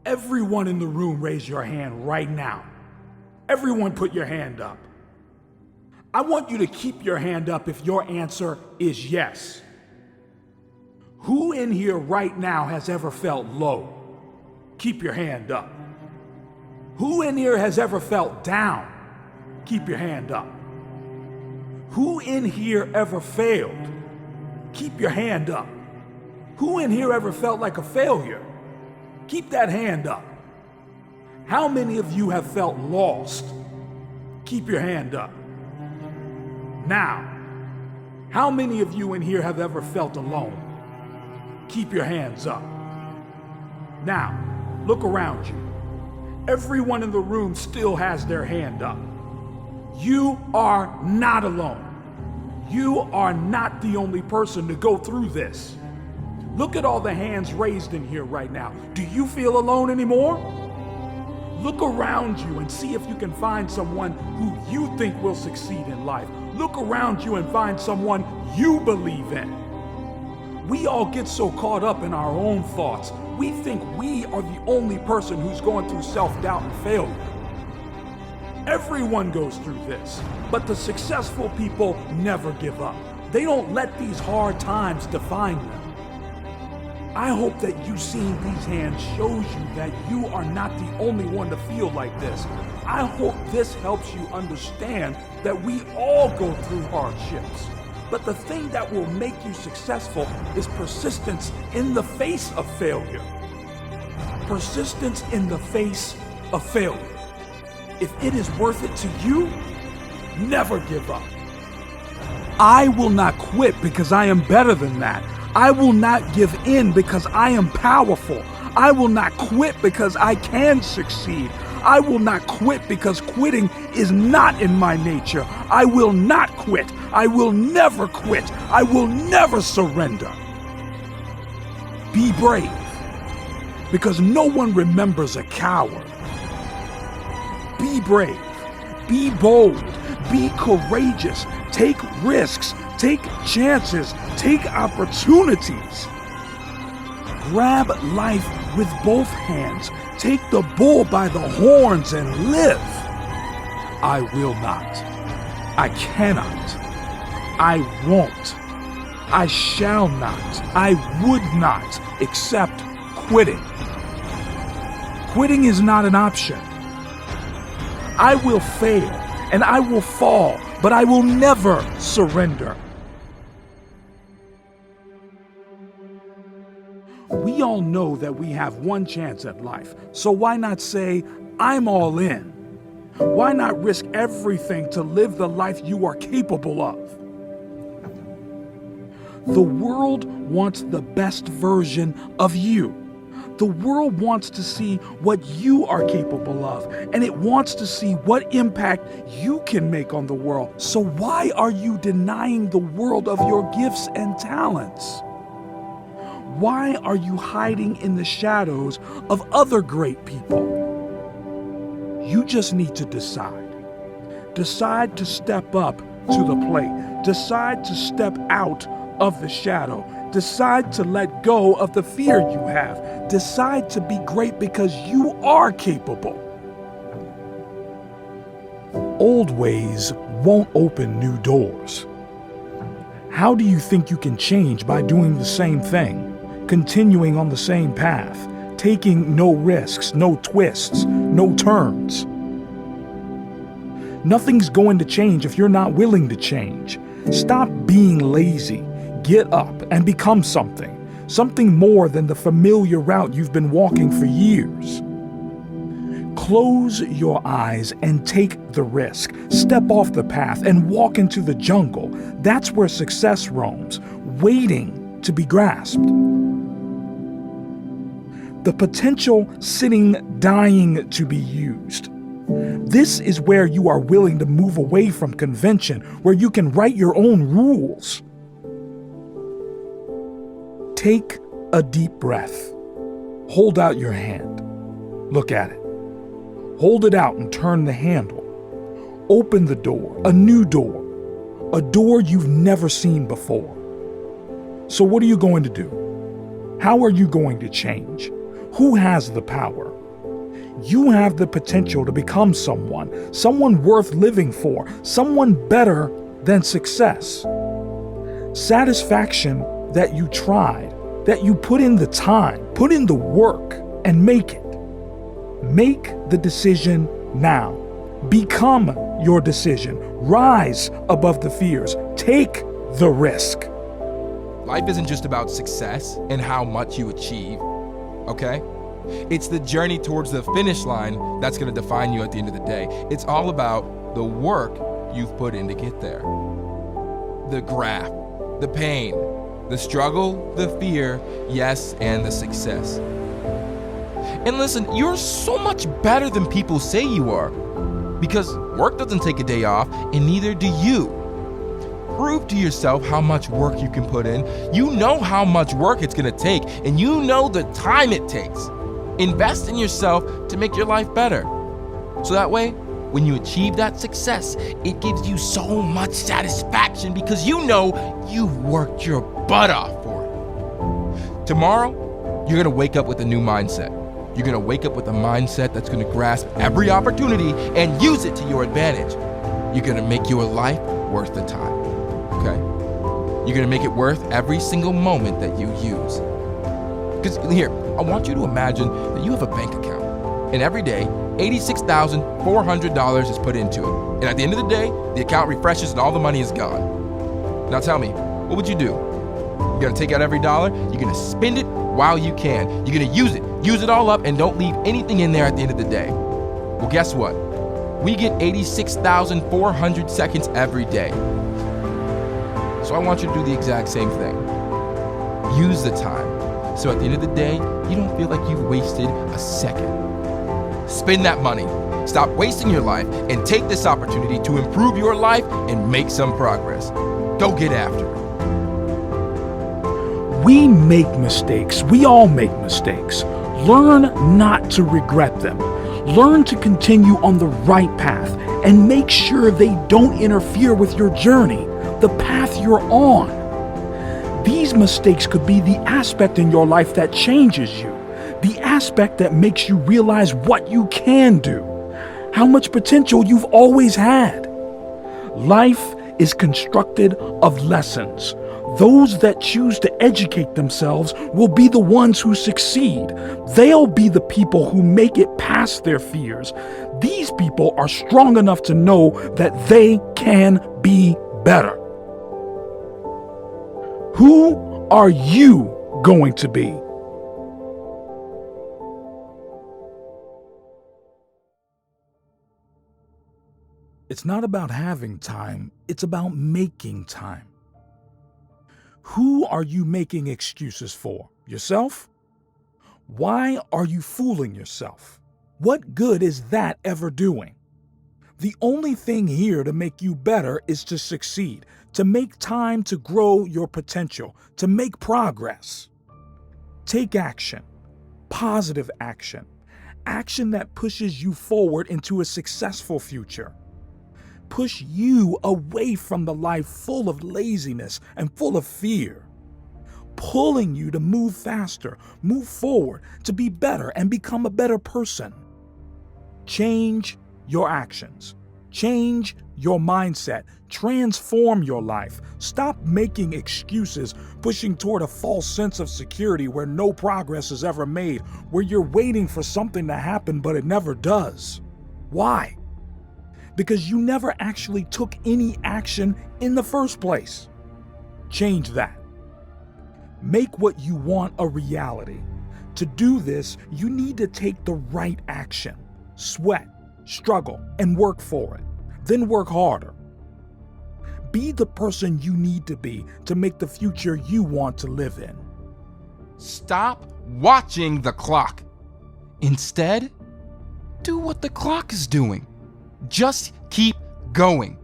Everyone in the room, raise your hand right now. Everyone put your hand up. I want you to keep your hand up if your answer is yes. Who in here right now has ever felt low? Keep your hand up. Who in here has ever felt down? Keep your hand up. Who in here ever failed? Keep your hand up. Who in here ever felt like a failure? Keep that hand up. How many of you have felt lost? Keep your hand up. Now, how many of you in here have ever felt alone? Keep your hands up. Now, look around you. Everyone in the room still has their hand up. You are not alone. You are not the only person to go through this. Look at all the hands raised in here right now. Do you feel alone anymore? Look around you and see if you can find someone who you think will succeed in life. Look around you and find someone you believe in. We all get so caught up in our own thoughts. We think we are the only person who's going through self-doubt and failure. Everyone goes through this, but the successful people never give up. They don't let these hard times define them. I hope that you seeing these hands shows you that you are not the only one to feel like this. I hope this helps you understand that we all go through hardships. But the thing that will make you successful is persistence in the face of failure. Persistence in the face of failure. If it is worth it to you, never give up. I will not quit because I am better than that. I will not give in because I am powerful. I will not quit because I can succeed. I will not quit because quitting is not in my nature. I will not quit. I will never quit. I will never surrender. Be brave, because no one remembers a coward. Be brave. Be bold. Be courageous. Take risks. Take chances. Take opportunities. Grab life with both hands. Take the bull by the horns and live. I will not. I cannot. I won't. I shall not. I would not accept quitting. Quitting is not an option. I will fail and I will fall, but I will never surrender. We all know that we have one chance at life, so why not say, I'm all in? Why not risk everything to live the life you are capable of? The world wants the best version of you. The world wants to see what you are capable of, and it wants to see what impact you can make on the world. So why are you denying the world of your gifts and talents? Why are you hiding in the shadows of other great people? You just need to decide. Decide to step up to the plate. Decide to step out of the shadow. Decide to let go of the fear you have. Decide to be great because you are capable. Old ways won't open new doors. How do you think you can change by doing the same thing? Continuing on the same path, taking no risks, no twists, no turns. Nothing's going to change if you're not willing to change. Stop being lazy. Get up and become something more than the familiar route you've been walking for years. Close your eyes and take the risk. Step off the path and walk into the jungle. That's where success roams, waiting to be grasped. The potential sitting dying to be used. This is where you are willing to move away from convention, where you can write your own rules. Take a deep breath. Hold out your hand. Look at it. Hold it out and turn the handle. Open the door, a new door, a door you've never seen before. So what are you going to do? How are you going to change? Who has the power? You have the potential to become someone worth living for, someone better than success. Satisfaction that you tried, that you put in the time, put in the work, and make it. Make the decision now. Become your decision. Rise above the fears. Take the risk. Life isn't just about success and how much you achieve, okay? It's the journey towards the finish line that's going to define you at the end of the day. It's all about the work you've put in to get there. The graft, the pain, the struggle, the fear, yes, and the success. And listen, you're so much better than people say you are, because work doesn't take a day off, and neither do you. Prove to yourself how much work you can put in. You know how much work it's going to take, and you know the time it takes. Invest in yourself to make your life better. So that way, when you achieve that success, it gives you so much satisfaction because you know you worked your butt off for it. Tomorrow, you're going to wake up with a new mindset. You're going to wake up with a mindset that's going to grasp every opportunity and use it to your advantage. You're going to make your life worth the time, okay? You're going to make it worth every single moment that you use. Because here, I want you to imagine that you have a bank account, and every day, $86,400 is put into it. And at the end of the day, the account refreshes and all the money is gone. Now tell me, what would you do? You're gonna take out every dollar, you're gonna spend it while you can. You're gonna use it all up, and don't leave anything in there at the end of the day. Well, guess what? We get 86,400 seconds every day. So I want you to do the exact same thing. Use the time. So at the end of the day, you don't feel like you've wasted a second. Spend that money. Stop wasting your life and take this opportunity to improve your life and make some progress. Go get after it. We make mistakes. We all make mistakes. Learn not to regret them. Learn to continue on the right path and make sure they don't interfere with your journey, the path you're on. These mistakes could be the aspect in your life that changes you, the aspect that makes you realize what you can do, how much potential you've always had. Life is constructed of lessons. Those that choose to educate themselves will be the ones who succeed. They'll be the people who make it past their fears. These people are strong enough to know that they can be better. Who are you going to be? It's not about having time, it's about making time. Who are you making excuses for? Yourself? Why are you fooling yourself? What good is that ever doing? The only thing here to make you better is to succeed, to make time to grow your potential, to make progress. Take action, positive action, action that pushes you forward into a successful future. Push you away from the life full of laziness and full of fear, pulling you to move faster, move forward, to be better and become a better person. Change your actions. Change your mindset. Transform your life. Stop making excuses, pushing toward a false sense of security where no progress is ever made, where you're waiting for something to happen but it never does. Why? Because you never actually took any action in the first place. Change that. Make what you want a reality. To do this, you need to take the right action. Sweat, struggle, and work for it. Then work harder. Be the person you need to be to make the future you want to live in. Stop watching the clock. Instead, do what the clock is doing. Just keep going.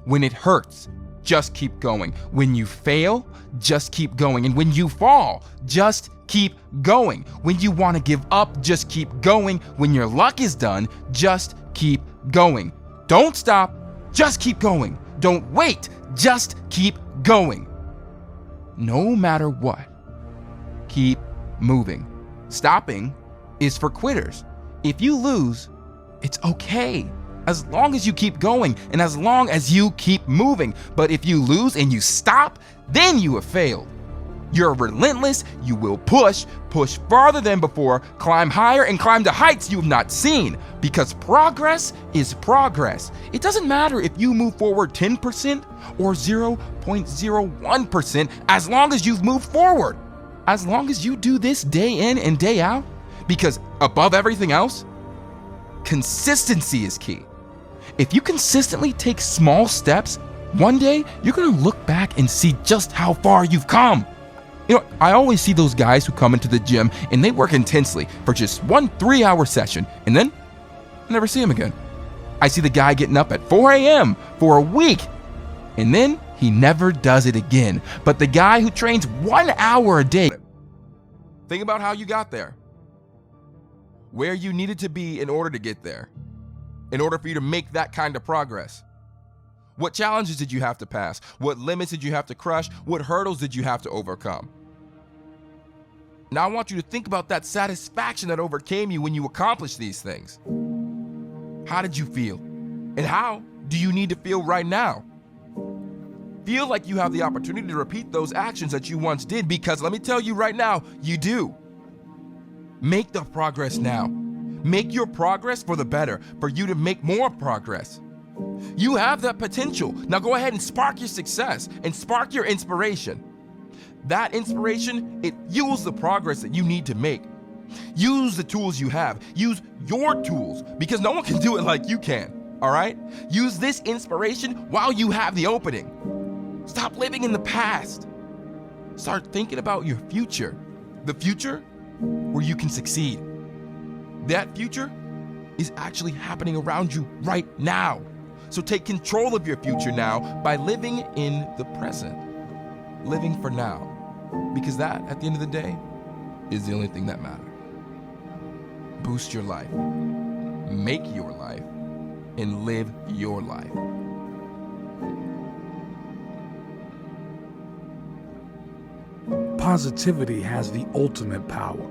When it hurts, just keep going. When you fail, just keep going. And when you fall, just keep going. When you want to give up, just keep going. When your luck is done, just keep going. Don't stop, just keep going. Don't wait, just keep going. No matter what, keep moving. Stopping is for quitters. If you lose, it's okay, as long as you keep going and as long as you keep moving. But if you lose and you stop, then you have failed. You're relentless, you will push farther than before, climb higher and climb to heights you have not seen, because progress is progress. It doesn't matter if you move forward 10% or 0.01%, as long as you've moved forward. As long as you do this day in and day out, because above everything else, consistency is key. If you consistently take small steps, one day you're gonna look back and see just how far you've come. You know, I always see those guys who come into the gym and they work intensely for just 1 3-hour session, and then I never see him again. I see the guy getting up at 4 a.m. for a week, and then he never does it again. But the guy who trains 1 hour a day, think about how you got there, where you needed to be in order to get there, in order for you to make that kind of progress. What challenges did you have to pass? What limits did you have to crush? What hurdles did you have to overcome? Now I want you to think about that satisfaction that overcame you when you accomplished these things. How did you feel? And how do you need to feel right now? Feel like you have the opportunity to repeat those actions that you once did, because let me tell you right now, you do. Make the progress now. Make your progress for the better, for you to make more progress. You have that potential. Now go ahead and spark your success and spark your inspiration. That inspiration, it fuels the progress that you need to make. Use the tools you have. Use your tools, because no one can do it like you can, all right? Use this inspiration while you have the opening. Stop living in the past. Start thinking about your future. The future where you can succeed. That future is actually happening around you right now. So take control of your future now by living in the present. Living for now. Because that, at the end of the day, is the only thing that matters. Boost your life. Make your life. And live your life. Positivity has the ultimate power.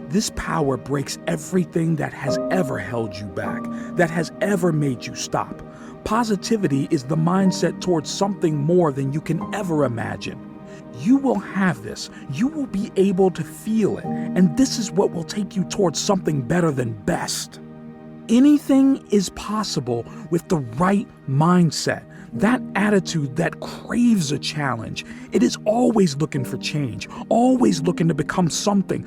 This power breaks everything that has ever held you back, that has ever made you stop. Positivity is the mindset towards something more than you can ever imagine. You will have this. You will be able to feel it. And this is what will take you towards something better than best. Anything is possible with the right mindset. That attitude that craves a challenge. It is always looking for change, always looking to become something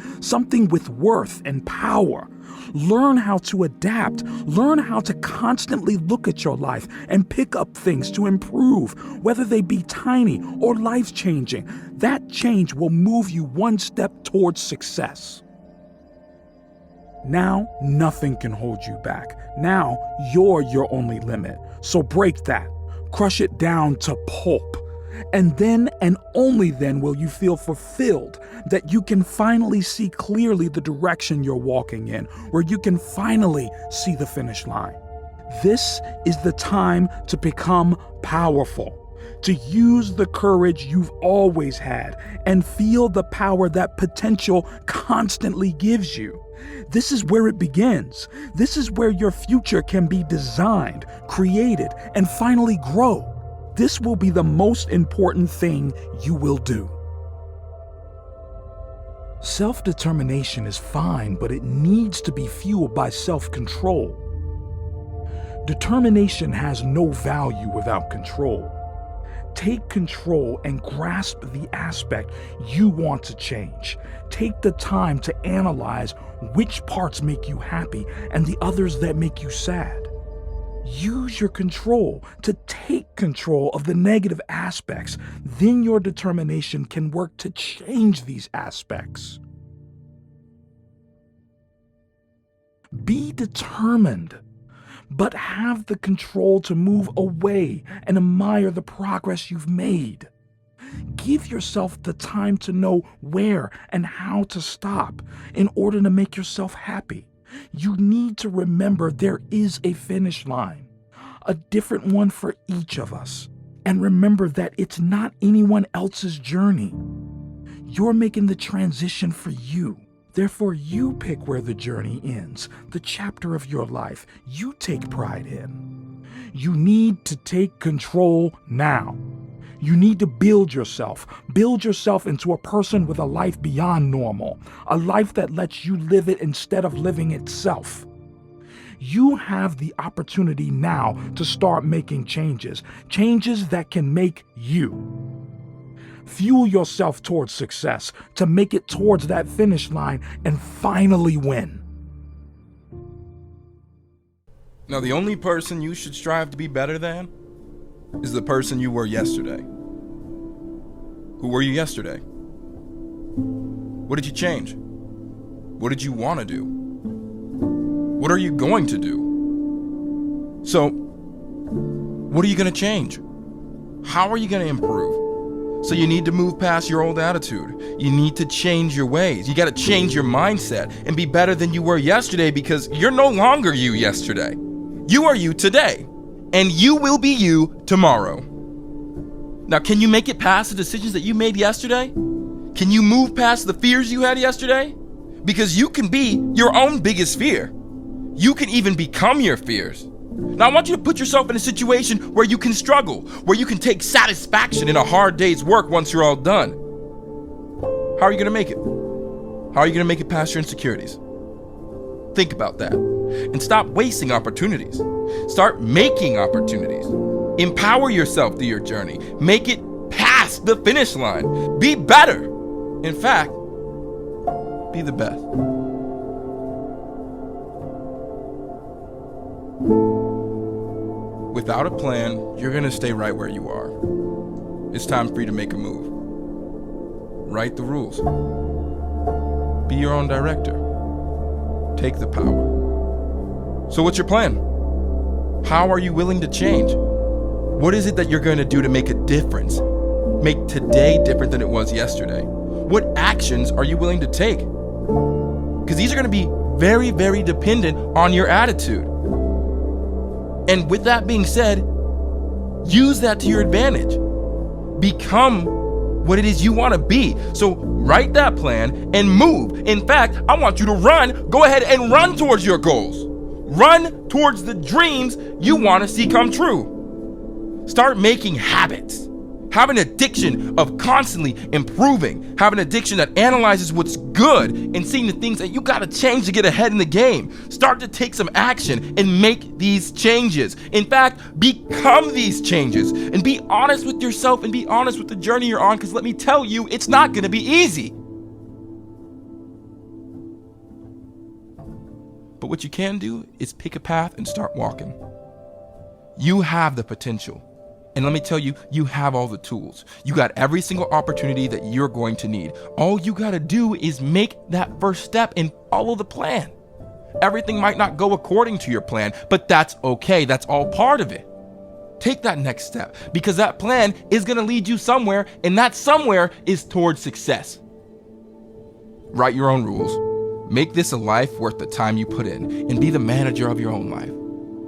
with worth and power. Learn how to adapt. Learn how to constantly look at your life and pick up things to improve, whether they be tiny or life-changing. That change will move you one step towards success. Now, nothing can hold you back. Now, you're your only limit. So break that. Crush it down to pulp. And then and only then will you feel fulfilled, that you can finally see clearly the direction you're walking in, where you can finally see the finish line. This is the time to become powerful, to use the courage you've always had and feel the power that potential constantly gives you. This is where it begins. This is where your future can be designed, created, and finally grow. This will be the most important thing you will do. Self-determination is fine, but it needs to be fueled by self-control. Determination has no value without control. Take control and grasp the aspect you want to change. Take the time to analyze which parts make you happy and the others that make you sad. Use your control to take control of the negative aspects. Then your determination can work to change these aspects. Be determined, but have the control to move away and admire the progress you've made. Give yourself the time to know where and how to stop in order to make yourself happy. You need to remember there is a finish line, a different one for each of us. And remember that it's not anyone else's journey. You're making the transition for you. Therefore, you pick where the journey ends, the chapter of your life you take pride in. You need to take control now. You need to build yourself into a person with a life beyond normal, a life that lets you live it instead of living itself. You have the opportunity now to start making changes that can make you. Fuel yourself towards success to make it towards that finish line and finally win. Now, the only person you should strive to be better than is the person you were yesterday. Who were you yesterday? What did you change? What did you want to do? What are you going to do? So, what are you going to change? How are you going to improve? So you need to move past your old attitude. You need to change your ways. You got to change your mindset and be better than you were yesterday, because you're no longer you yesterday. You are you today, and you will be you tomorrow. Now, can you make it past the decisions that you made yesterday? Can you move past the fears you had yesterday? Because you can be your own biggest fear. You can even become your fears. Now, I want you to put yourself in a situation where you can struggle, where you can take satisfaction in a hard day's work once you're all done. How are you going to make it? How are you going to make it past your insecurities? Think about that. And stop wasting opportunities. Start making opportunities. Empower yourself through your journey. Make it past the finish line. Be better. In fact, be the best. Without a plan, you're going to stay right where you are. It's time for you to make a move. Write the rules. Be your own director. Take the power. So what's your plan? How are you willing to change? What is it that you're going to do to make a difference? Make today different than it was yesterday. What actions are you willing to take? Because these are going to be very, very dependent on your attitude. And with that being said, use that to your advantage. Become what it is you want to be. So write that plan and move. In fact, I want you to run. Go ahead and run towards your goals. Run towards the dreams you want to see come true. Start making habits. Have an addiction of constantly improving. Have an addiction that analyzes what's good and seeing the things that you got to change to get ahead in the game. Start to take some action and make these changes. In fact, become these changes and be honest with yourself and be honest with the journey you're on, because let me tell you, it's not going to be easy. But what you can do is pick a path and start walking. You have the potential. And let me tell you, you have all the tools. You got every single opportunity that you're going to need. All you got to do is make that first step and follow the plan. Everything might not go according to your plan, but that's okay. That's all part of it. Take that next step, because that plan is going to lead you somewhere, and that somewhere is towards success. Write your own rules. Make this a life worth the time you put in, and be the manager of your own life.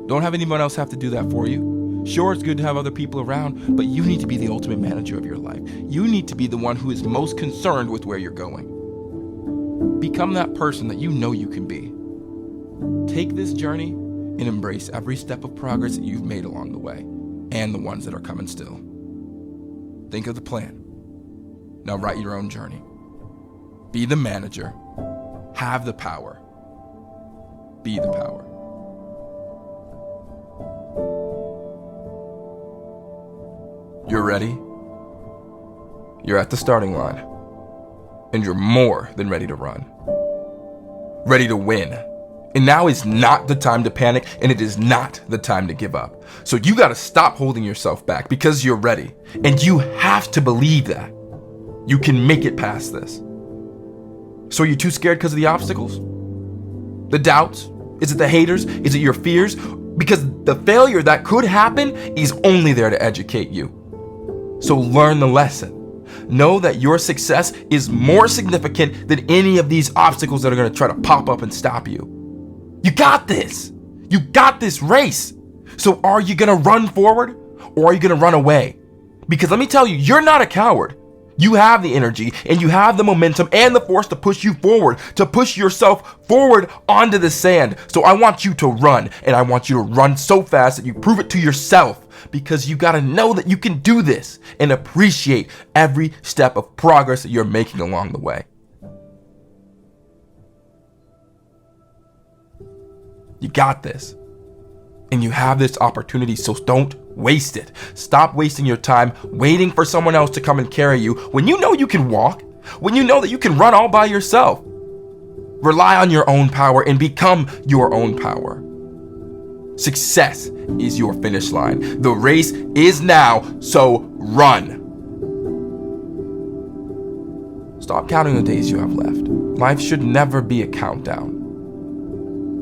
Don't have anyone else have to do that for you. Sure, it's good to have other people around, but you need to be the ultimate manager of your life. You need to be the one who is most concerned with where you're going. Become that person that you know you can be. Take this journey and embrace every step of progress that you've made along the way, and the ones that are coming still. Think of the plan. Now write your own journey. Be the manager. Have the power. Be the power. You're ready. You're at the starting line. And you're more than ready to run. Ready to win. And now is not the time to panic, and it is not the time to give up. So you got to stop holding yourself back, because you're ready. And you have to believe that. You can make it past this. So are you too scared because of the obstacles? The doubts? Is it the haters? Is it your fears? Because the failure that could happen is only there to educate you. So learn the lesson. Know that your success is more significant than any of these obstacles that are going to try to pop up and stop you. You got this. You got this race. So are you going to run forward, or are you going to run away? Because let me tell you, you're not a coward. You have the energy and you have the momentum and the force to push you forward, to push yourself forward onto the sand. So I want you to run, and I want you to run so fast that you prove it to yourself, because you gotta know that you can do this and appreciate every step of progress that you're making along the way. You got this. And you have this opportunity, so don't waste it. Stop wasting your time waiting for someone else to come and carry you when you know you can walk, when you know that you can run all by yourself. Rely on your own power and become your own power. Success is your finish line. The race is now, so run. Stop counting the days you have left. Life should never be a countdown.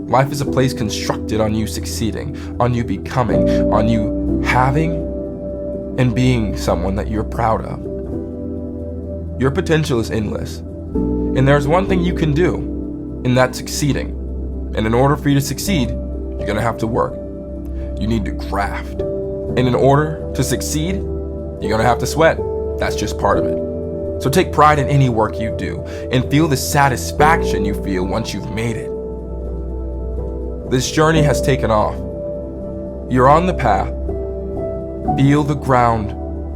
Life is a place constructed on you succeeding, on you becoming, on you having and being someone that you're proud of. Your potential is endless. And there's one thing you can do, and that's succeeding. And in order for you to succeed, you're gonna have to work. You need to craft. And in order to succeed, you're gonna have to sweat. That's just part of it. So take pride in any work you do and feel the satisfaction you feel once you've made it. This journey has taken off. You're on the path. Feel the ground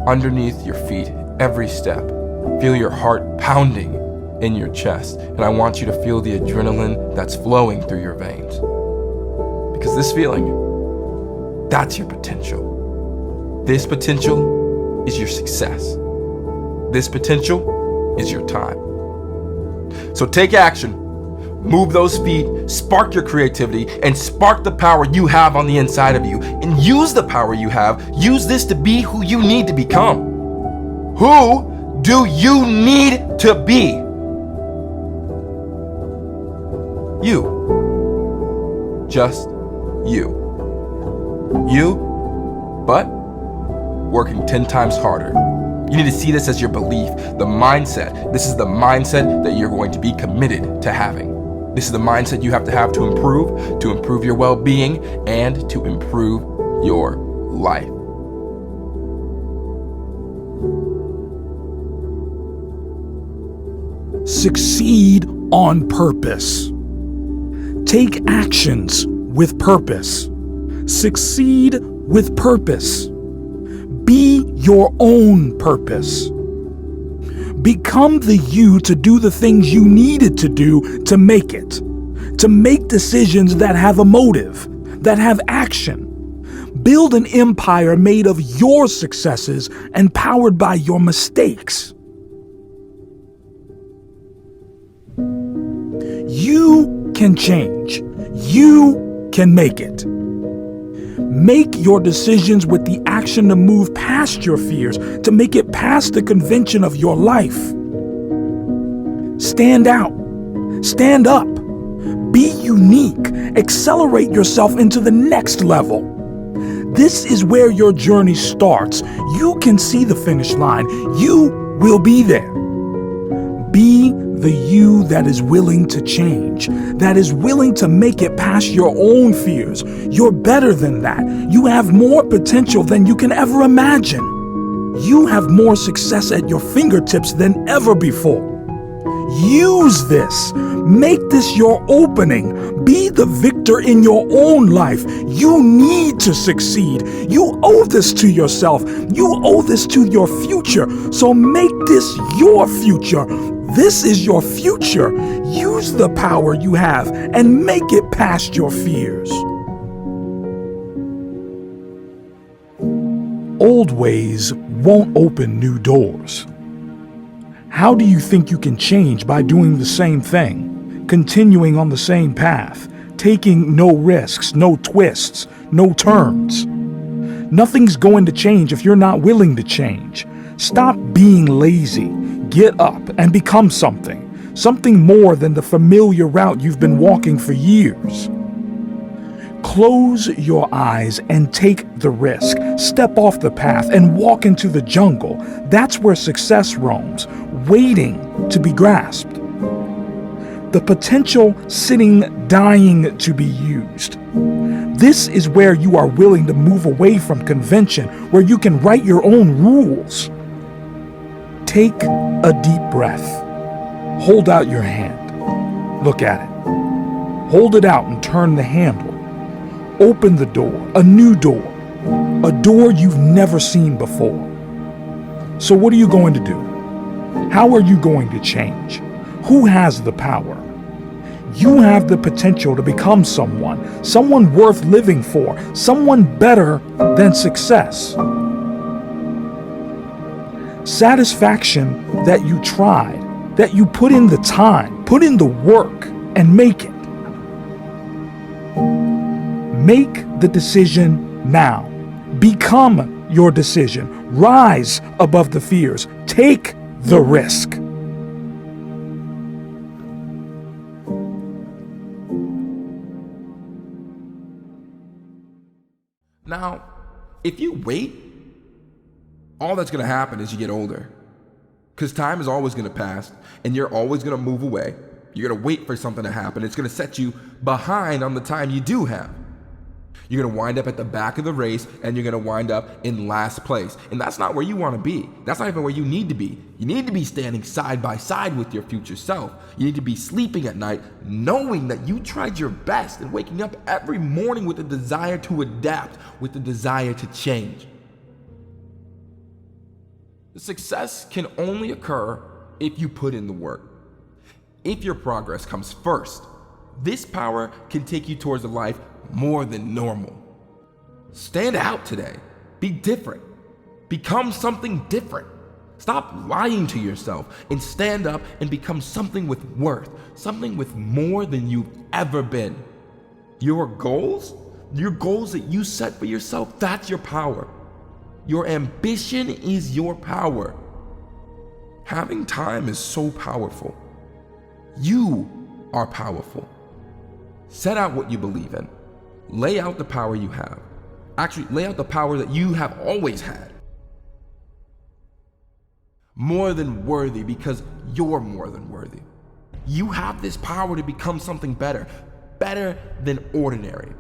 underneath your feet every step. Feel your heart pounding in your chest. And I want you to feel the adrenaline that's flowing through your veins. Because this feeling, that's your potential. This potential is your success. This potential is your time. So take action. Move those feet, spark your creativity, and spark the power you have on the inside of you. And use the power you have. Use this to be who you need to become. Who do you need to be? You. Just you. You, but working 10 times harder. You need to see this as your belief, the mindset. This is the mindset that you're going to be committed to having. This is the mindset you have to improve your well-being, and to improve your life. Succeed on purpose. Take actions with purpose. Succeed with purpose. Be your own purpose. Become the you to do the things you needed to do to make it. To make decisions that have a motive, that have action. Build an empire made of your successes and powered by your mistakes. You can change. You can make it. Make your decisions with the action to move past your fears, to make it past the convention of your life. Stand out. Stand up. Be unique. Accelerate yourself into the next level. This is where your journey starts. You can see the finish line. You will be there. Be the you that is willing to change, that is willing to make it past your own fears. You're better than that. You have more potential than you can ever imagine. You have more success at your fingertips than ever before. Use this. Make this your opening. Be the victor in your own life. You need to succeed. You owe this to yourself. You owe this to your future. So make this your future. This is your future. Use the power you have and make it past your fears. Old ways won't open new doors. How do you think you can change by doing the same thing, continuing on the same path, taking no risks, no twists, no turns? Nothing's going to change if you're not willing to change. Stop being lazy. Get up and become something more than the familiar route you've been walking for years. Close your eyes and take the risk. Step off the path and walk into the jungle. That's where success roams, waiting to be grasped. The potential sitting, dying to be used. This is where you are willing to move away from convention, where you can write your own rules. Take a deep breath. Hold out your hand. Look at it. Hold it out and turn the handle. Open the door, a new door, a door you've never seen before. So what are you going to do? How are you going to change? Who has the power? You have the potential to become someone worth living for, someone better than success. Satisfaction that you tried, that you put in the time, put in the work, and make it. Make the decision now. Become your decision. Rise above the fears. Take the risk. Now, if you wait, all that's going to happen is you get older. Because time is always going to pass, and you're always going to move away. You're going to wait for something to happen. It's going to set you behind on the time you do have. You're going to wind up at the back of the race, and you're going to wind up in last place. And that's not where you want to be. That's not even where you need to be. You need to be standing side by side with your future self. You need to be sleeping at night knowing that you tried your best and waking up every morning with a desire to adapt, with the desire to change. The success can only occur if you put in the work. If your progress comes first, this power can take you towards a life more than normal. Stand out today. Be different. Become something different. Stop lying to yourself and stand up and become something with worth, something with more than you've ever been. Your goals that you set for yourself, that's your power. Your ambition is your power. Having time is so powerful. You are powerful. Set out what you believe in. Lay out the power you have. Actually, lay out the power that you have always had. More than worthy, because you're more than worthy. You have this power to become something better than ordinary.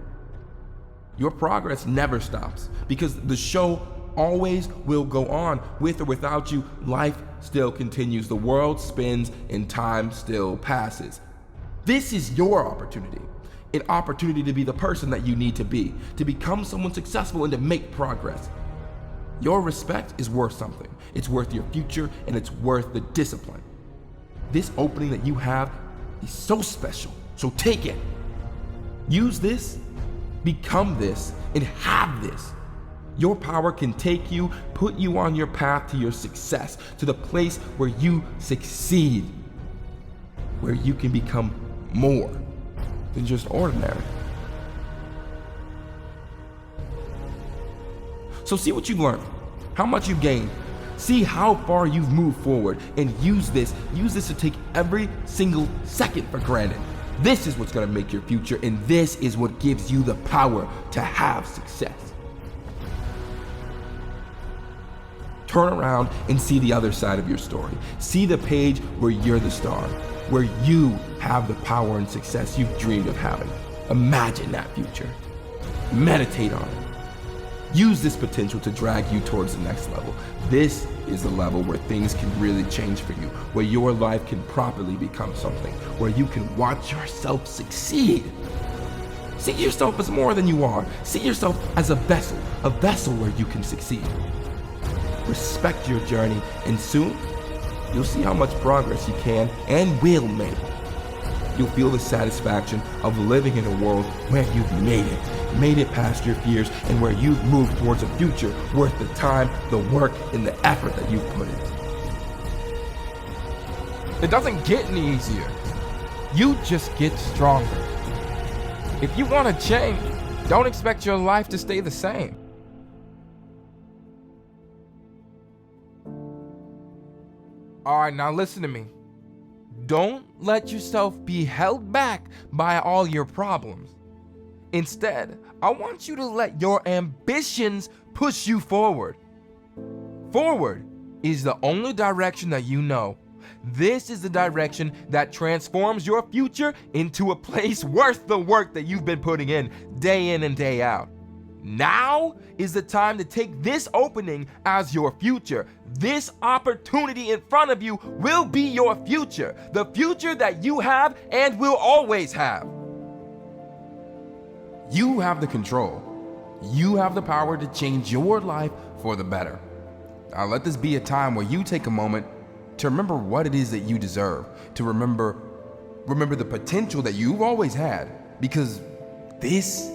Your progress never stops, because the show always will go on. With or without you, life still continues. The world spins and time still passes. This is your opportunity. An opportunity to be the person that you need to be, to become someone successful and to make progress. Your respect is worth something. It's worth your future, and it's worth the discipline. This opening that you have is so special, so take it. Use this, become this, and have this. Your power can take you, put you on your path to your success, to the place where you succeed, where you can become more than just ordinary. So see what you've learned, how much you've gained, see how far you've moved forward, and use this to take every single second for granted. This is what's going to make your future, and this is what gives you the power to have success. Turn around and see the other side of your story. See the page where you're the star, where you have the power and success you've dreamed of having. Imagine that future. Meditate on it. Use this potential to drag you towards the next level. This is the level where things can really change for you, where your life can properly become something, where you can watch yourself succeed. See yourself as more than you are. See yourself as a vessel where you can succeed. Respect your journey, and soon you'll see how much progress you can and will make. You'll feel the satisfaction of living in a world where you've made it past your fears, and where you've moved towards a future worth the time, the work, and the effort that you've put in. It doesn't get any easier. You just get stronger. If you want to change, don't expect your life to stay the same. All right, now listen to me. Don't let yourself be held back by all your problems. Instead, I want you to let your ambitions push you forward. Forward is the only direction that you know. This is the direction that transforms your future into a place worth the work that you've been putting in day and day out. Now is the time to take this opening as your future. This opportunity in front of you will be your future, the future that you have and will always have. You have the control. You have the power to change your life for the better. Now let this be a time where you take a moment to remember what it is that you deserve, to remember the potential that you've always had, because this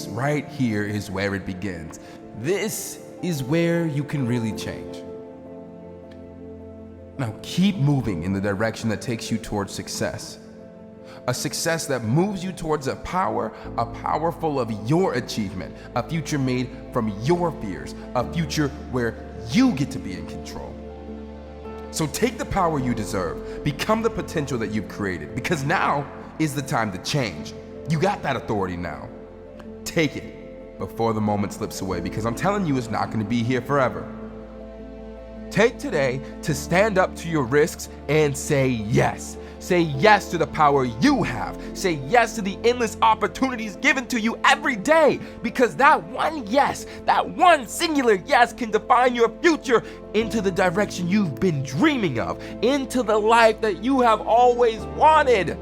right here is where it begins. This is where you can really change. Now keep moving in the direction that takes you towards success. A success that moves you towards a power full of your achievement, a future made from your fears, a future where you get to be in control. So take the power you deserve, become the potential that you've created, because now is the time to change. You got that authority now. Take it before the moment slips away, because I'm telling you, it's not going to be here forever. Take today to stand up to your risks and say yes. Say yes to the power you have. Say yes to the endless opportunities given to you every day, because that one yes, that one singular yes can define your future into the direction you've been dreaming of, into the life that you have always wanted.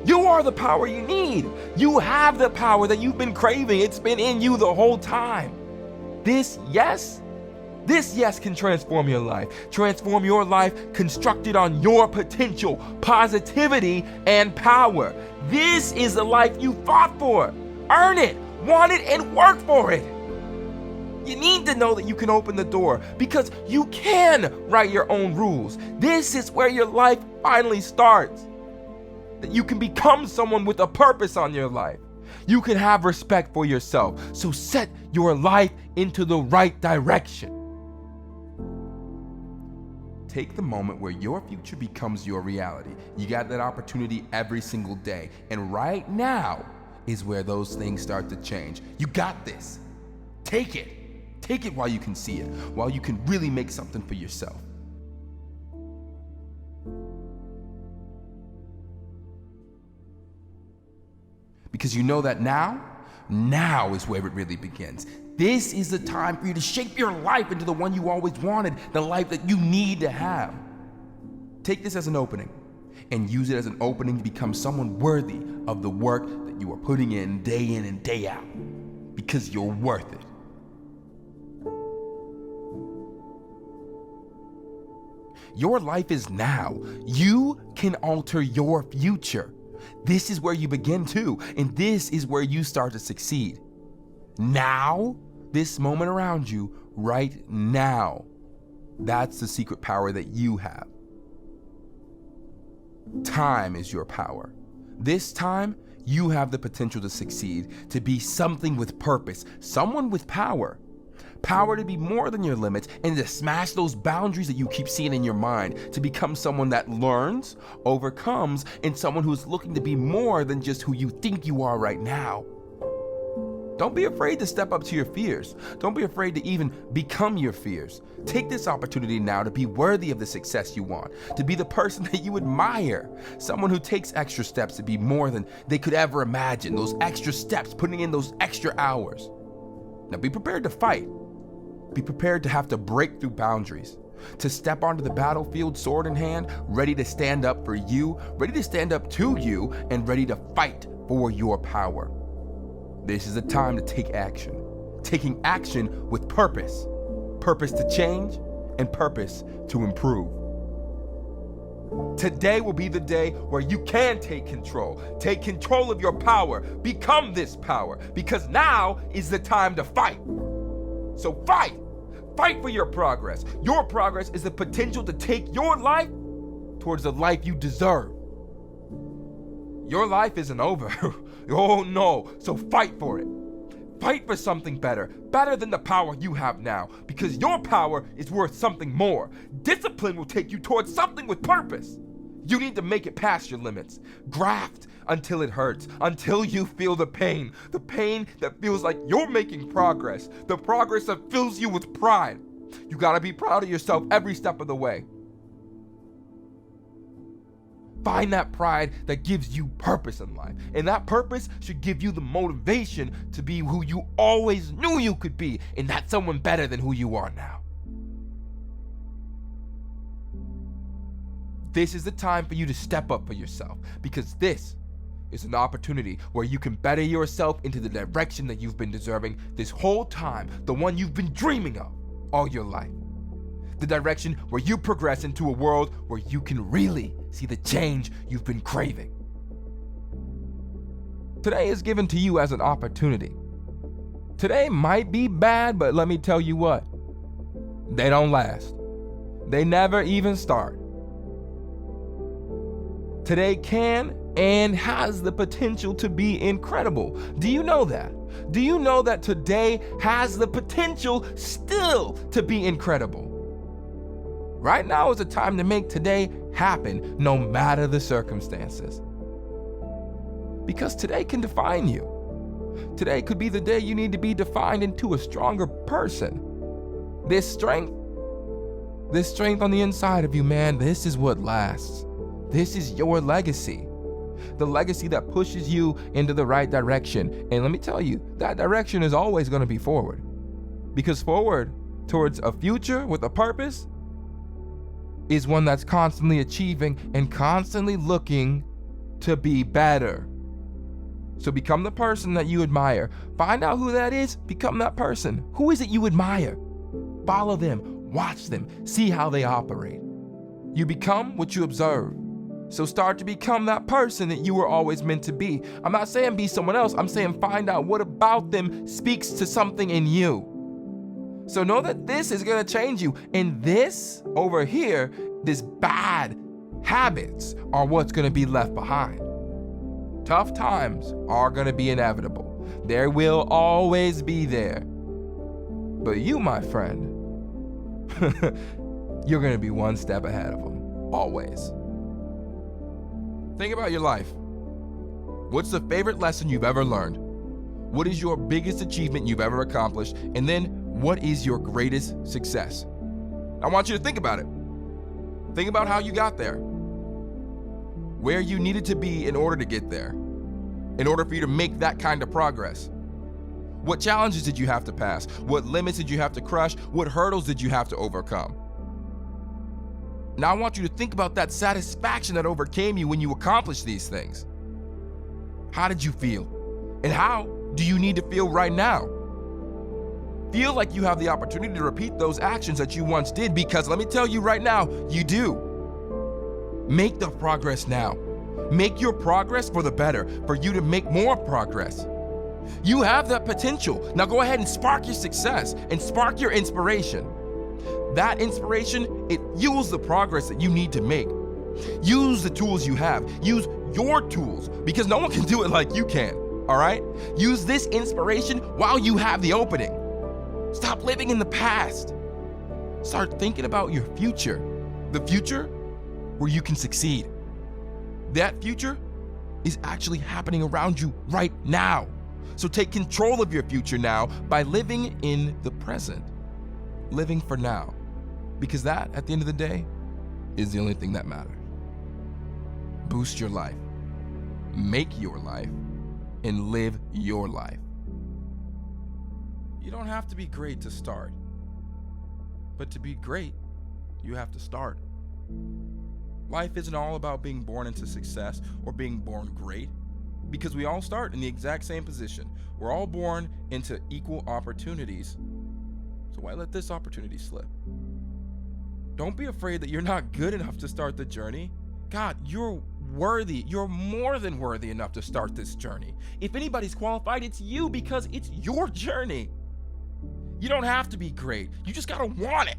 You are the power you need. You have the power that you've been craving. It's been in you the whole time. This yes can transform your life. Transform your life constructed on your potential, positivity, and power. This is the life you fought for. Earn it, want it, and work for it. You need to know that you can open the door, because you can write your own rules. This is where your life finally starts. That you can become someone with a purpose on your life. You can have respect for yourself. So set your life into the right direction. Take the moment where your future becomes your reality. You got that opportunity every single day. And right now is where those things start to change. You got this. Take it. Take it while you can see it, while you can really make something for yourself. Because you know that now is where it really begins. This is the time for you to shape your life into the one you always wanted, the life that you need to have. Take this as an opening and use it as an opening to become someone worthy of the work that you are putting in and day out, because you're worth it. Your life is now. You can alter your future. This is where you begin too, and this is where you start to succeed. Now, this moment around you, right now, that's the secret power that you have. Time is your power. This time, you have the potential to succeed, to be something with purpose, someone with power. Power to be more than your limits and to smash those boundaries that you keep seeing in your mind, to become someone that learns, overcomes, and someone who's looking to be more than just who you think you are right now. Don't be afraid to step up to your fears. Don't be afraid to even become your fears. Take this opportunity now to be worthy of the success you want, to be the person that you admire, someone who takes extra steps to be more than they could ever imagine, those extra steps, putting in those extra hours. Now be prepared to fight. Be prepared to have to break through boundaries, to step onto the battlefield, sword in hand, ready to stand up for you, ready to stand up to you, and ready to fight for your power. This is a time to take action. Taking action with purpose. Purpose to change and purpose to improve. Today will be the day where you can take control. Take control of your power. Become this power, because now is the time to fight. So fight. Fight for your progress. Your progress is the potential to take your life towards the life you deserve. Your life isn't over. Oh no. So fight for it. Fight for something better than the power you have now, because your power is worth something more. Discipline will take you towards something with purpose. You need to make it past your limits. Graft until it hurts, until you feel the pain that feels like you're making progress, the progress that fills you with pride. You gotta be proud of yourself every step of the way. Find that pride that gives you purpose in life. And that purpose should give you the motivation to be who you always knew you could be, and that's someone better than who you are now. This is the time for you to step up for yourself, because this is an opportunity where you can better yourself into the direction that you've been deserving this whole time, the one you've been dreaming of all your life. The direction where you progress into a world where you can really see the change you've been craving. Today is given to you as an opportunity. Today might be bad, but let me tell you what, they don't last. They never even start. Today can and has the potential to be incredible. Do you know that? Do you know that today has the potential still to be incredible? Right now is the time to make today happen, no matter the circumstances. Because today can define you. Today could be the day you need to be defined into a stronger person. This strength on the inside of you, man, this is what lasts. This is your legacy. The legacy that pushes you into the right direction. And let me tell you, that direction is always going to be forward. Because forward towards a future with a purpose is one that's constantly achieving and constantly looking to be better. So become the person that you admire. Find out who that is, become that person. Who is it you admire? Follow them, watch them, see how they operate. You become what you observe. So start to become that person that you were always meant to be. I'm not saying be someone else, I'm saying find out what about them speaks to something in you. So know that this is going to change you. And this over here, this bad habits are what's going to be left behind. Tough times are going to be inevitable. They will always be there. But you, my friend, you're going to be one step ahead of them. Always. Think about your life. What's the favorite lesson you've ever learned? What is your biggest achievement you've ever accomplished? And then what is your greatest success? I want you to think about it. Think about how you got there. Where you needed to be in order to get there. In order for you to make that kind of progress. What challenges did you have to pass? What limits did you have to crush? What hurdles did you have to overcome? Now I want you to think about that satisfaction that overcame you when you accomplished these things. How did you feel? And how do you need to feel right now? Feel like you have the opportunity to repeat those actions that you once did, because let me tell you right now, you do. Make the progress now. Make your progress for the better, for you to make more progress. You have that potential. Now go ahead and spark your success and spark your inspiration. That inspiration, it fuels the progress that you need to make. Use the tools you have. Use your tools, because no one can do it like you can, all right? Use this inspiration while you have the opening. Stop living in the past. Start thinking about your future. The future where you can succeed. That future is actually happening around you right now. So take control of your future now by living in the present. Living for now. Because that, at the end of the day, is the only thing that matters. Boost your life. Make your life. And live your life. You don't have to be great to start. But to be great, you have to start. Life isn't all about being born into success or being born great, because we all start in the exact same position. We're all born into equal opportunities. So why let this opportunity slip? Don't be afraid that you're not good enough to start the journey. God, you're worthy. You're more than worthy enough to start this journey. If anybody's qualified, it's you, because it's your journey. You don't have to be great. You just gotta want it.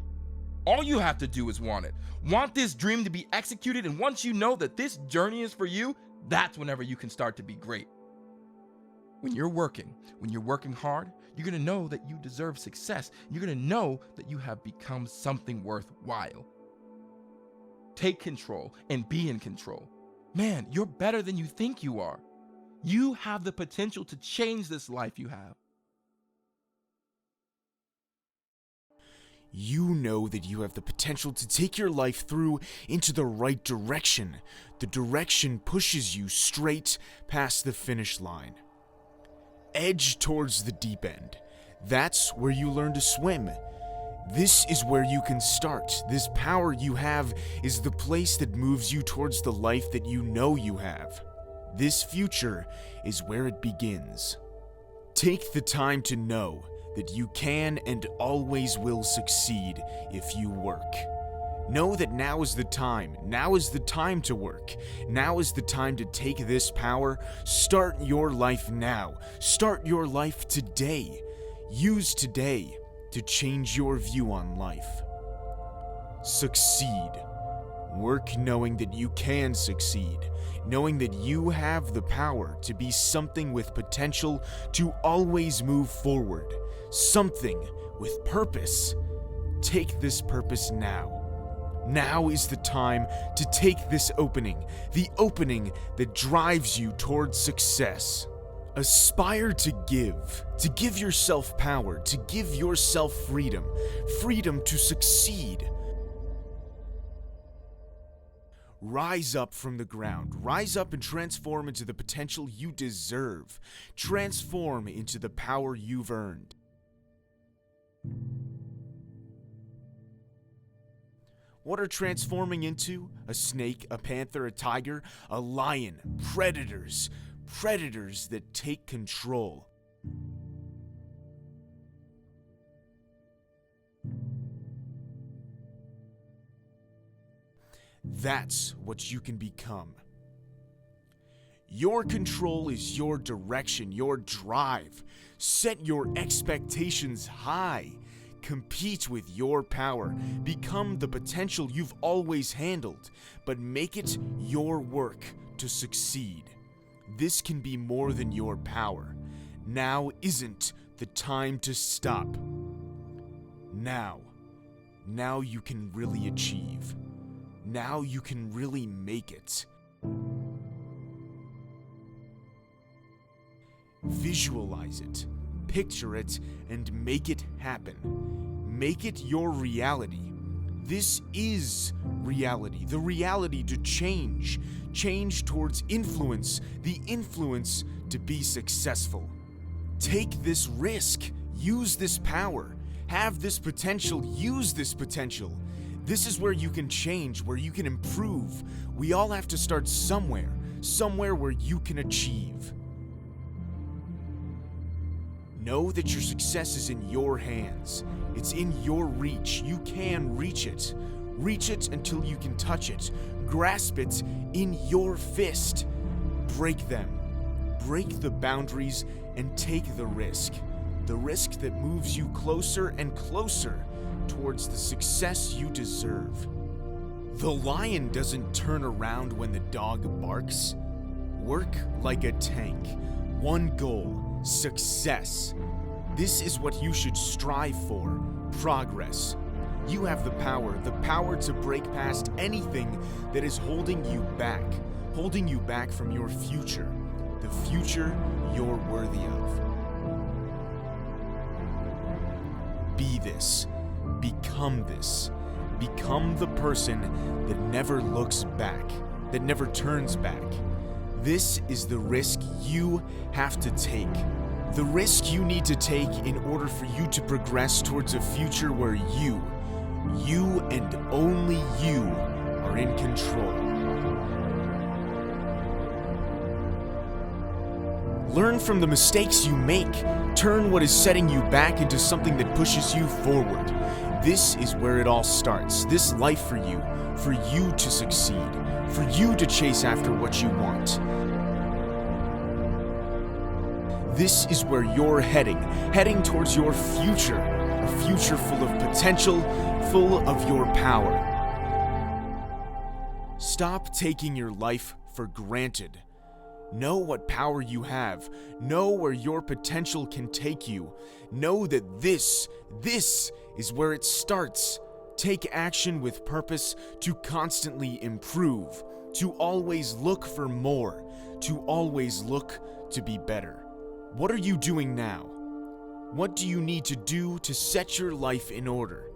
All you have to do is want it. Want this dream to be executed, and once you know that this journey is for you, that's whenever you can start to be great. When you're working hard, you're gonna know that you deserve success. You're gonna know that you have become something worthwhile. Take control and be in control. Man, you're better than you think you are. You have the potential to change this life you have. You know that you have the potential to take your life through into the right direction. The direction pushes you straight past the finish line. Edge towards the deep end. That's where you learn to swim. This is where you can start. This power you have is the place that moves you towards the life that you know you have. This future is where it begins. Take the time to know that you can and always will succeed if you work. Know that now is the time. Now is the time to work. Now is the time to take this power. Start your life now. Start your life today. Use today to change your view on life. Succeed. Work knowing that you can succeed, knowing that you have the power to be something with potential to always move forward, something with purpose. Take this purpose now. Now is the time to take this opening, the opening that drives you towards success. Aspire to give yourself power, to give yourself freedom, freedom to succeed. Rise up from the ground. Rise up and transform into the potential you deserve. Transform into the power you've earned. What are transforming into? A snake, a panther, a tiger, a lion, predators. Predators that take control. That's what you can become. Your control is your direction, your drive. Set your expectations high. Compete with your power. Become the potential you've always handled, but make it your work to succeed. This can be more than your power. Now isn't the time to stop. Now you can really achieve. Now you can really make it. Visualize it, picture it, and make it happen. Make it your reality. This is reality, the reality to change. Change towards influence, the influence to be successful. Take this risk, use this power, have this potential, use this potential. This is where you can change, where you can improve. We all have to start somewhere, somewhere where you can achieve. Know that your success is in your hands. It's in your reach. You can reach it. Reach it until you can touch it. Grasp it in your fist. Break them. Break the boundaries and take the risk. The risk that moves you closer and closer towards the success you deserve. The lion doesn't turn around when the dog barks. Work like a tank. One goal, success. This is what you should strive for, progress. You have the power to break past anything that is holding you back from your future, the future you're worthy of. Be this. Become this. Become the person that never looks back, that never turns back. This is the risk you have to take. The risk you need to take in order for you to progress towards a future where you and only you are in control. Learn from the mistakes you make. Turn what is setting you back into something that pushes you forward. This is where it all starts. This life for you to succeed, for you to chase after what you want. This is where you're heading towards your future, a future full of potential, full of your power. Stop taking your life for granted. Know what power you have. Know where your potential can take you. Know that this is where it starts. Take action with purpose to constantly improve, to always look for more, to always look to be better. What are you doing now? What do you need to do to set your life in order?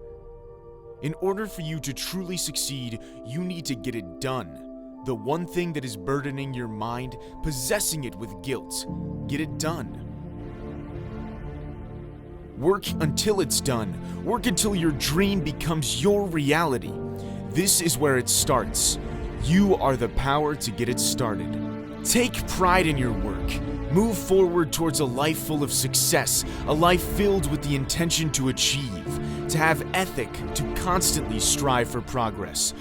In order for you to truly succeed, you need to get it done. The one thing that is burdening your mind, possessing it with guilt. Get it done. Work until it's done. Work until your dream becomes your reality. This is where it starts. You are the power to get it started. Take pride in your work. Move forward towards a life full of success, a life filled with the intention to achieve, to have ethic, to constantly strive for progress.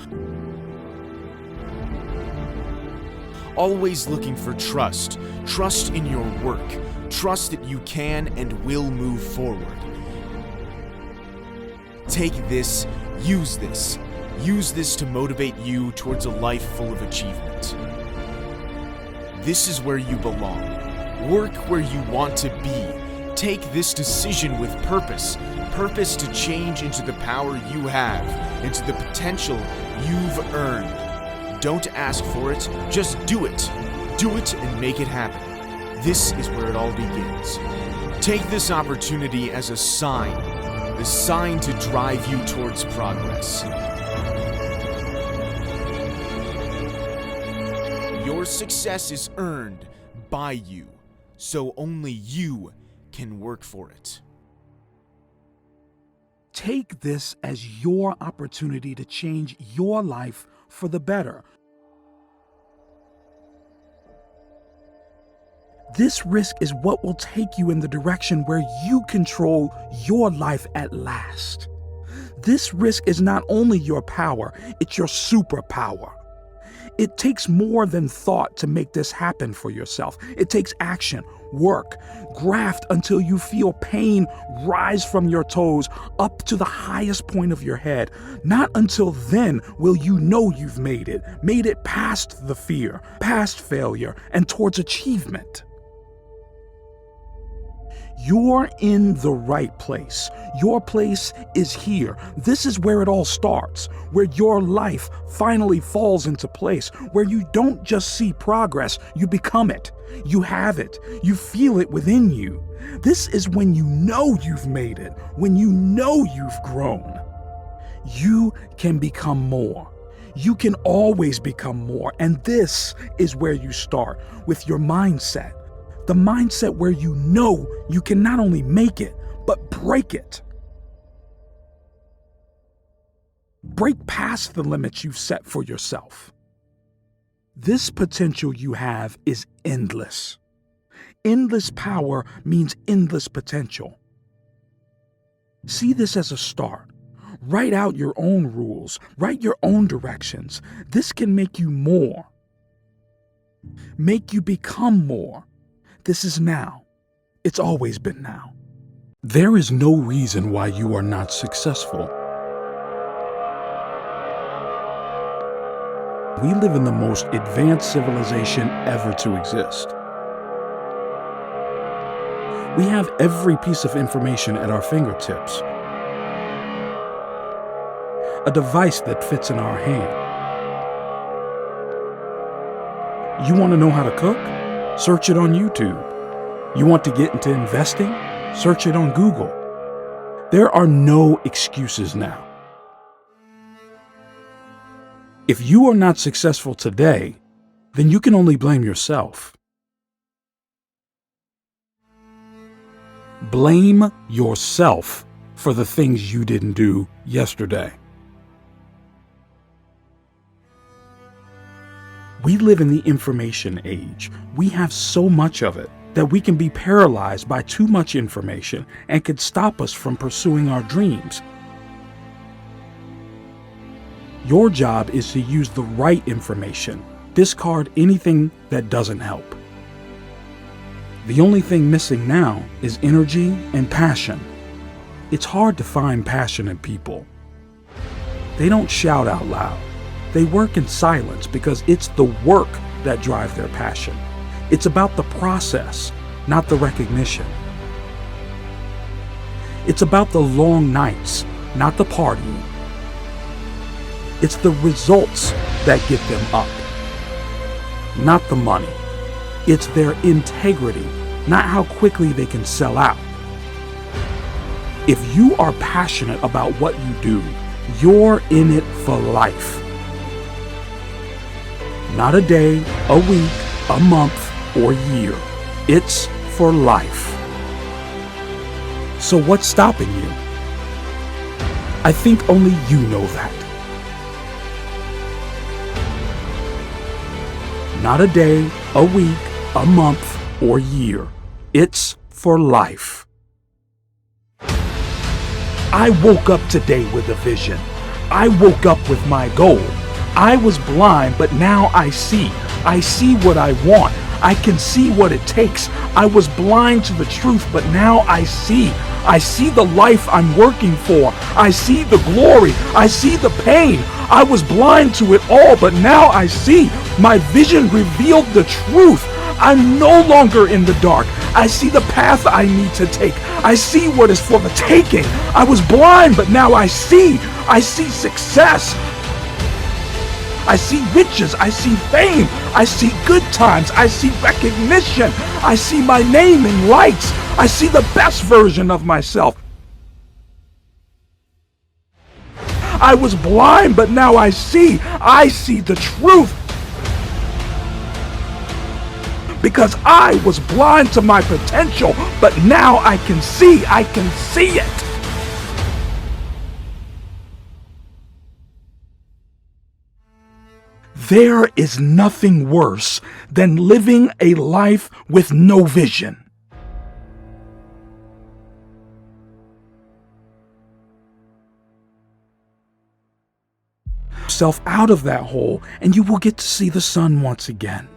Always looking for trust. Trust in your work. Trust that you can and will move forward. Take this, use this. Use this to motivate you towards a life full of achievement. This is where you belong. Work where you want to be. Take this decision with purpose. Purpose to change into the power you have, into the potential you've earned. Don't ask for it, just do it. Do it and make it happen. This is where it all begins. Take this opportunity as a sign, the sign to drive you towards progress. Your success is earned by you, so only you can work for it. Take this as your opportunity to change your life for the better. This risk is what will take you in the direction where you control your life at last. This risk is not only your power, it's your superpower. It takes more than thought to make this happen for yourself. It takes action, work, graft until you feel pain rise from your toes up to the highest point of your head. Not until then will you know you've made it past the fear, past failure, and towards achievement. You're in the right place. Your place is here. This is where it all starts, where your life finally falls into place, where you don't just see progress, you become it. You have it. You feel it within you. This is when you know you've made it, when you know you've grown. You can become more. You can always become more. And this is where you start, with your mindset. The mindset where you know you can not only make it, but break it. Break past the limits you've set for yourself. This potential you have is endless. Endless power means endless potential. See this as a start. Write out your own rules. Write your own directions. This can make you more. Make you become more. This is now. It's always been now. There is no reason why you are not successful. We live in the most advanced civilization ever to exist. We have every piece of information at our fingertips. A device that fits in our hand. You want to know how to cook? Search it on YouTube. You want to get into investing? Search it on Google. There are no excuses now. If you are not successful today, then you can only blame yourself. Blame yourself for the things you didn't do yesterday. We live in the information age. We have so much of it that we can be paralyzed by too much information and could stop us from pursuing our dreams. Your job is to use the right information. Discard anything that doesn't help. The only thing missing now is energy and passion. It's hard to find passionate people. They don't shout out loud. They work in silence because it's the work that drives their passion. It's about the process, not the recognition. It's about the long nights, not the partying. It's the results that get them up, not the money. It's their integrity, not how quickly they can sell out. If you are passionate about what you do, You're in it for life. Not a day, a week, a month, or year. It's for life. So what's stopping you? I think only you know that. Not a day, a week, a month, or year. It's for life. I woke up today with a vision. I woke up with my goal. I was blind, but now I see. I see what I want. I can see what it takes. I was blind to the truth, but now I see. I see the life I'm working for. I see the glory. I see the pain. I was blind to it all, but now I see. My vision revealed the truth. I'm no longer in the dark. I see the path I need to take. I see what is for the taking. I was blind, but now I see. I see success. I see riches. I see fame. I see good times. I see recognition. I see my name in lights. I see the best version of myself. I was blind, but now I see. I see the truth. Because I was blind to my potential, but now I can see. I can see it. There is nothing worse than living a life with no vision. Yourself out of that hole, and you will get to see the sun once again.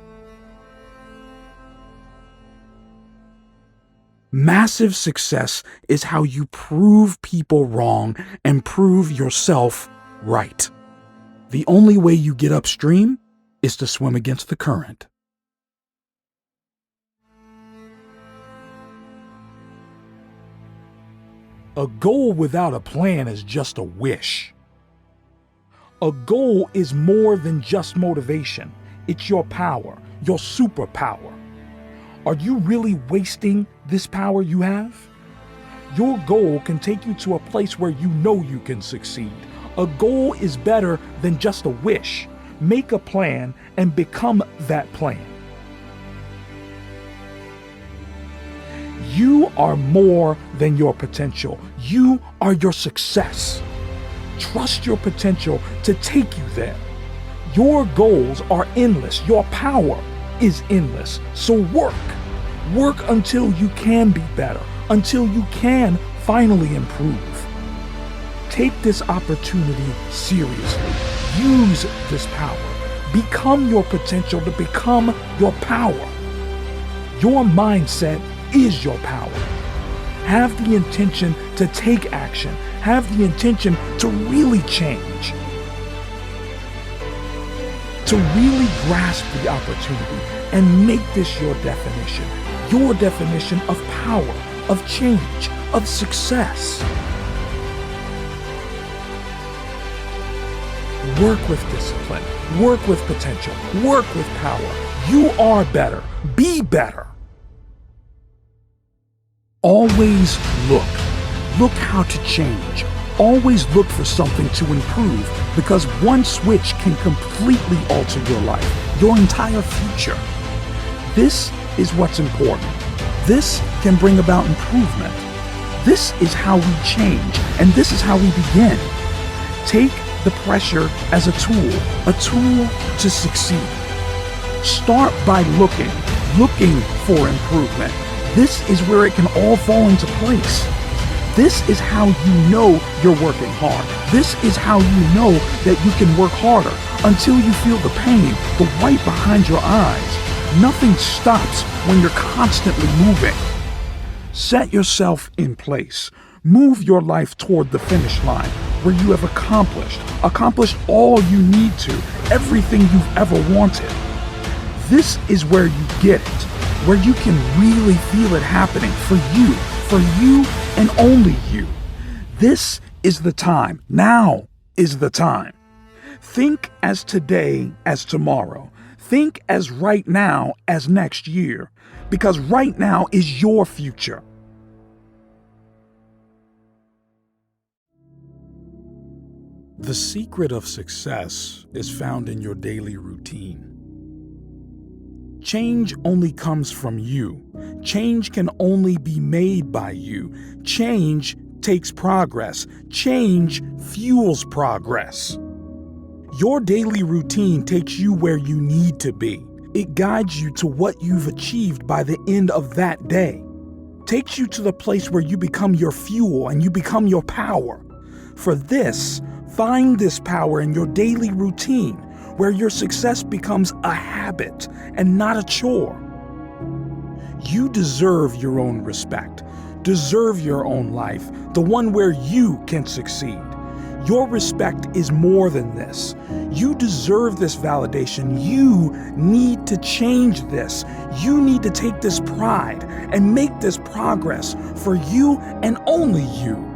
Massive success is how you prove people wrong and prove yourself right. The only way you get upstream is to swim against the current. A goal without a plan is just a wish. A goal is more than just motivation. It's your power, your superpower. Are you really wasting this power you have? Your goal can take you to a place where you know you can succeed. A goal is better than just a wish. Make a plan and become that plan. You are more than your potential. You are your success. Trust your potential to take you there. Your goals are endless. Your power is endless. So work. Work until you can be better, until you can finally improve. Take this opportunity seriously. Use this power. Become your potential to become your power. Your mindset is your power. Have the intention to take action. Have the intention to really change. To really grasp the opportunity and make this your definition of power, of change, of success. Work with discipline, work with potential, work with power. You are better. Be better. Always look. Look how to change. Always look for something to improve, because one switch can completely alter your life, your entire future. This is what's important. This can bring about improvement. This is how we change, and this is how we begin. Take the pressure as a tool to succeed. Start by looking for improvement. This is where it can all fall into place. This is how you know you're working hard. This is how you know that you can work harder until you feel the pain, the white behind your eyes. Nothing stops when you're constantly moving. Set yourself in place. Move your life toward the finish line where you have accomplished all you need to, everything you've ever wanted. This is where you get it, where you can really feel it happening for you and only you. This is the time. Now is the time. Think as today as tomorrow. Think as right now as next year, because right now is your future. The secret of success is found in your daily routine. Change only comes from you. Change can only be made by you. Change takes progress. Change fuels progress. Your daily routine takes you where you need to be. It guides you to what you've achieved by the end of that day. Takes you to the place where you become your fuel and you become your power. For this, find this power in your daily routine, where your success becomes a habit and not a chore. You deserve your own respect, deserve your own life, the one where you can succeed. Your respect is more than this. You deserve this validation. You need to change this. You need to take this pride and make this progress for you and only you.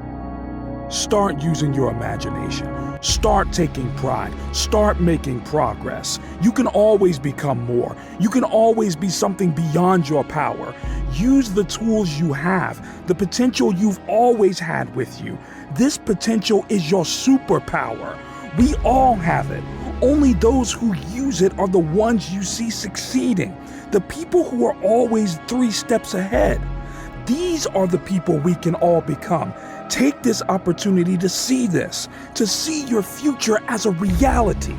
Start using your imagination. Start taking pride. Start making progress. You can always become more. You can always be something beyond your power. Use the tools you have, the potential you've always had with you. This potential is your superpower. We all have it. Only those who use it are the ones you see succeeding, the people who are always 3 steps ahead. These are the people we can all become. Take this opportunity to see this, to see your future as a reality.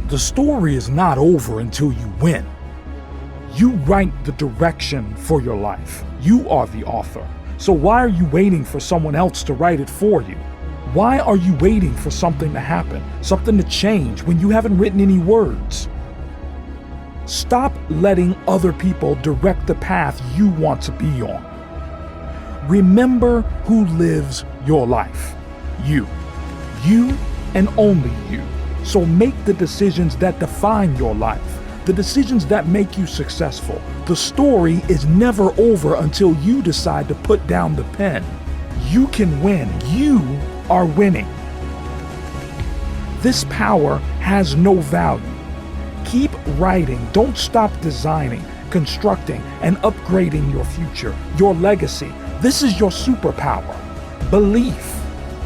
The story is not over until you win. You write the direction for your life. You are the author. So why are you waiting for someone else to write it for you? Why are you waiting for something to happen, something to change, when you haven't written any words? Stop letting other people direct the path you want to be on. Remember who lives your life. You. You and only you. So make the decisions that define your life, the decisions that make you successful. The story is never over until you decide to put down the pen. You can win. You are winning. This power has no value. Keep writing. Don't stop designing, constructing, and upgrading your future, your legacy. This is your superpower. Belief.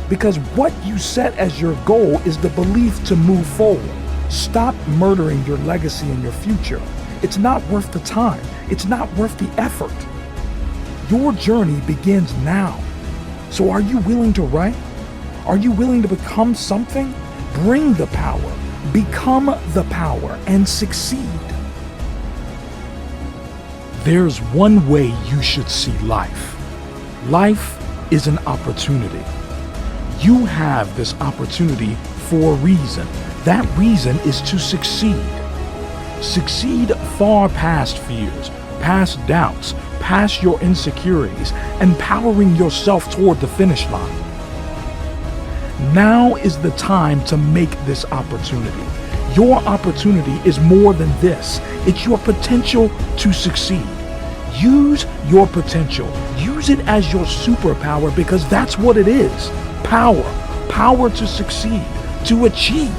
Because what you set as your goal is the belief to move forward. Stop murdering your legacy and your future. It's not worth the time. It's not worth the effort. Your journey begins now. So are you willing to write? Are you willing to become something? Bring the power. Become the power and succeed. There's one way you should see life. Life is an opportunity. You have this opportunity for a reason. That reason is to succeed. Succeed far past fears, past doubts, past your insecurities, empowering yourself toward the finish line. Now is the time to make this opportunity. Your opportunity is more than this. It's your potential to succeed. Use your potential. Use it as your superpower, because that's what it is. Power. Power to succeed, to achieve.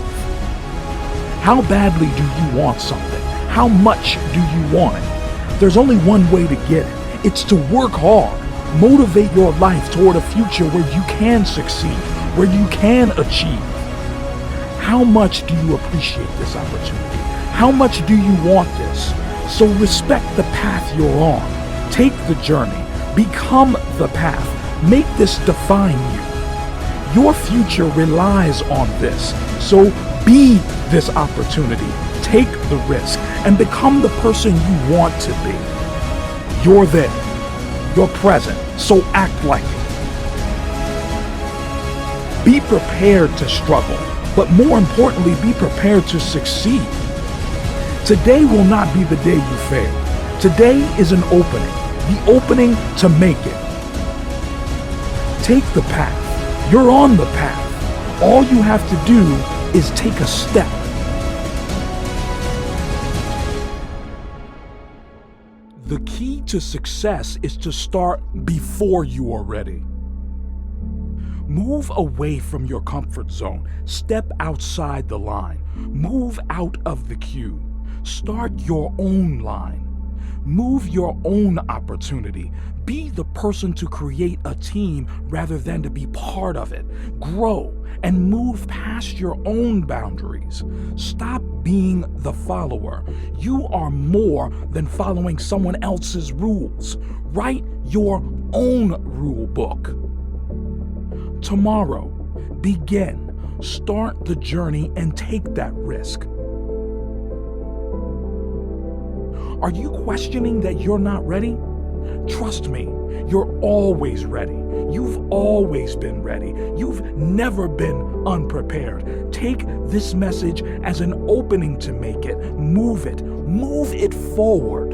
How badly do you want something? How much do you want it? There's only one way to get it. It's to work hard. Motivate your life toward a future where you can succeed, where you can achieve. How much do you appreciate this opportunity? How much do you want this? So respect the path you're on. Take the journey. Become the path. Make this define you. Your future relies on this. So be this opportunity. Take the risk and become the person you want to be. You're there. You're present. So act like it. Be prepared to struggle, but more importantly, be prepared to succeed. Today will not be the day you fail. Today is an opening, the opening to make it. Take the path. You're on the path. All you have to do is take a step. The key to success is to start before you are ready. Move away from your comfort zone. Step outside the line. Move out of the queue. Start your own line. Move your own opportunity. Be the person to create a team rather than to be part of it. Grow and move past your own boundaries. Stop being the follower. You are more than following someone else's rules. Write your own rule book. Tomorrow, begin. Start the journey and take that risk. Are you questioning that you're not ready? Trust me, you're always ready. You've always been ready. You've never been unprepared. Take this message as an opening to make it. Move it forward.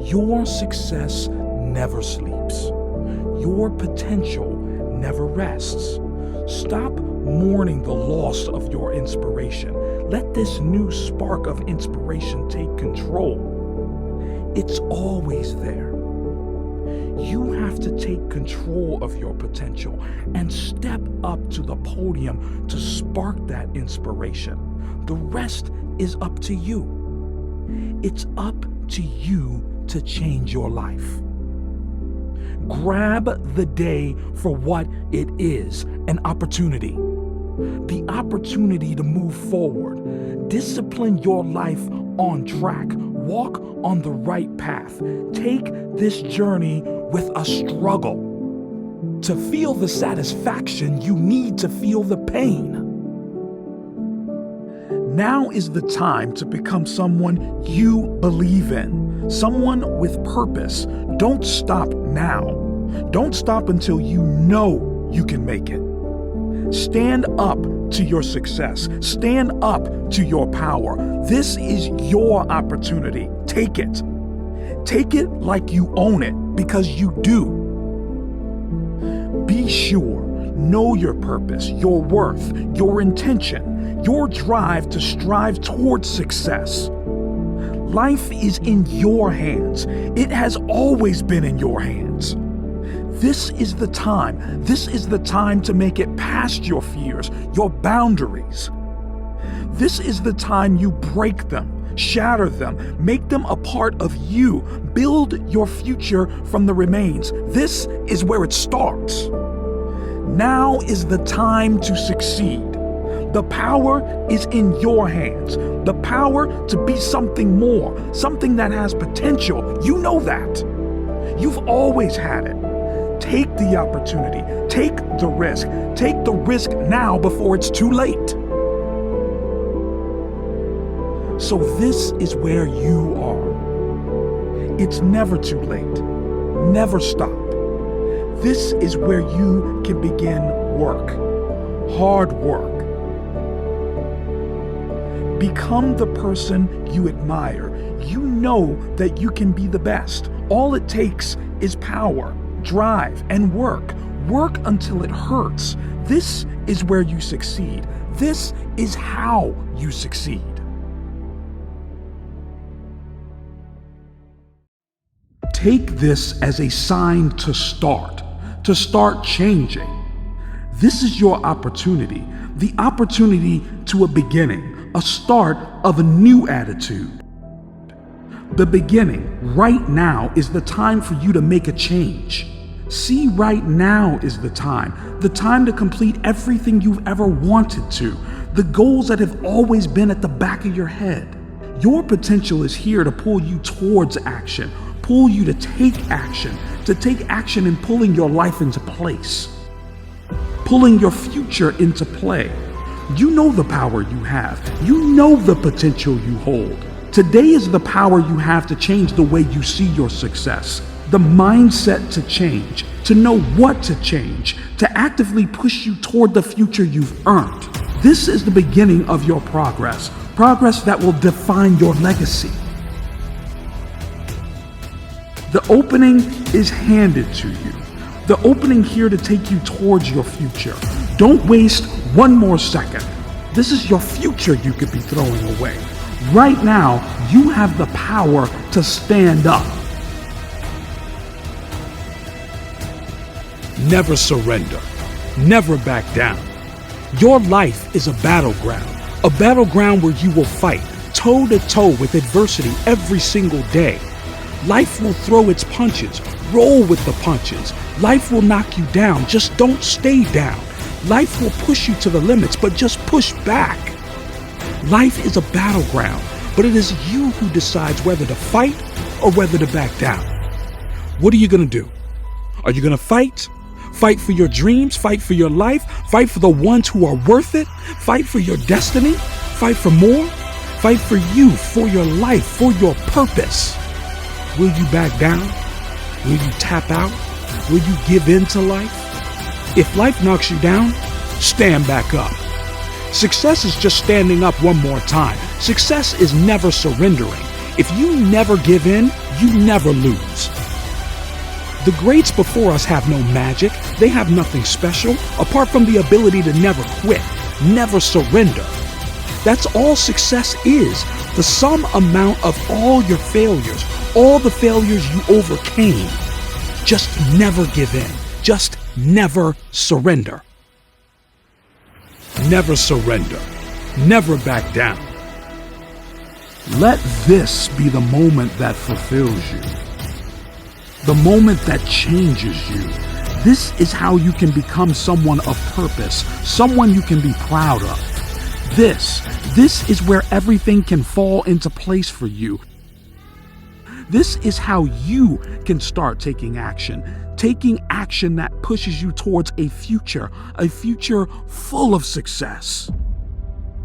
Your success never sleeps. Your potential never rests. Stop mourning the loss of your inspiration. Let this new spark of inspiration take control. It's always there. You have to take control of your potential and step up to the podium to spark that inspiration. The rest is up to you. It's up to you to change your life. Grab the day for what it is, an opportunity. The opportunity to move forward. Discipline your life on track. Walk on the right path. Take this journey with a struggle. To feel the satisfaction, you need to feel the pain. Now is the time to become someone you believe in, someone with purpose. Don't stop now. Don't stop until you know you can make it. Stand up to your success. Stand up to your power. This is your opportunity. Take it. Take it like you own it, because you do. Be sure. Know your purpose, your worth, your intention, your drive to strive towards success. Life is in your hands. It has always been in your hands. This is the time. This is the time to make it past your fears, your boundaries. This is the time you break them, shatter them, make them a part of you. Build your future from the remains. This is where it starts. Now is the time to succeed. The power is in your hands. The power to be something more, something that has potential. You know that. You've always had it. Take the opportunity. Take the risk. Take the risk now before it's too late. So this is where you are. It's never too late. Never stop. This is where you can begin work. Hard work. Become the person you admire. You know that you can be the best. All it takes is power, drive, and work. Work until it hurts. This is where you succeed. This is how you succeed. Take this as a sign to start changing. This is your opportunity, the opportunity to a beginning, a start of a new attitude. The beginning, right now, is the time for you to make a change. See, right now is the time to complete everything you've ever wanted to, the goals that have always been at the back of your head. Your potential is here to pull you towards action, pull you to take action in pulling your life into place, pulling your future into play. You know the power you have. You know the potential you hold. Today is the power you have to change the way you see your success, the mindset to change, to know what to change, to actively push you toward the future you've earned. This is the beginning of your progress that will define your legacy. The opening is handed to you. The opening here to take you towards your future. Don't waste one more second. This is your future you could be throwing away. Right now, you have the power to stand up. Never surrender. Never back down. Your life is a battleground where you will fight, toe to toe with adversity every single day. Life will throw its punches. Roll with the punches. Life will knock you down. Just don't stay down. Life will push you to the limits, but just push back. Life is a battleground, but it is you who decides whether to fight or whether to back down. What are you going to do? Are you going to fight? Fight for your dreams, fight for your life, fight for the ones who are worth it, fight for your destiny, fight for more, fight for you, for your life, for your purpose. Will you back down? Will you tap out? Will you give in to life? If life knocks you down, stand back up. Success is just standing up one more time. Success is never surrendering. If you never give in, you never lose. The greats before us have no magic. They have nothing special apart from the ability to never quit, never surrender. That's all success is, the sum amount of all your failures, all the failures you overcame. Just never give in. Just never surrender. Never surrender. Never back down. Let this be the moment that fulfills you. The moment that changes you. This is how you can become someone of purpose, someone you can be proud of. This is where everything can fall into place for you. This is how you can start taking action that pushes you towards a future full of success.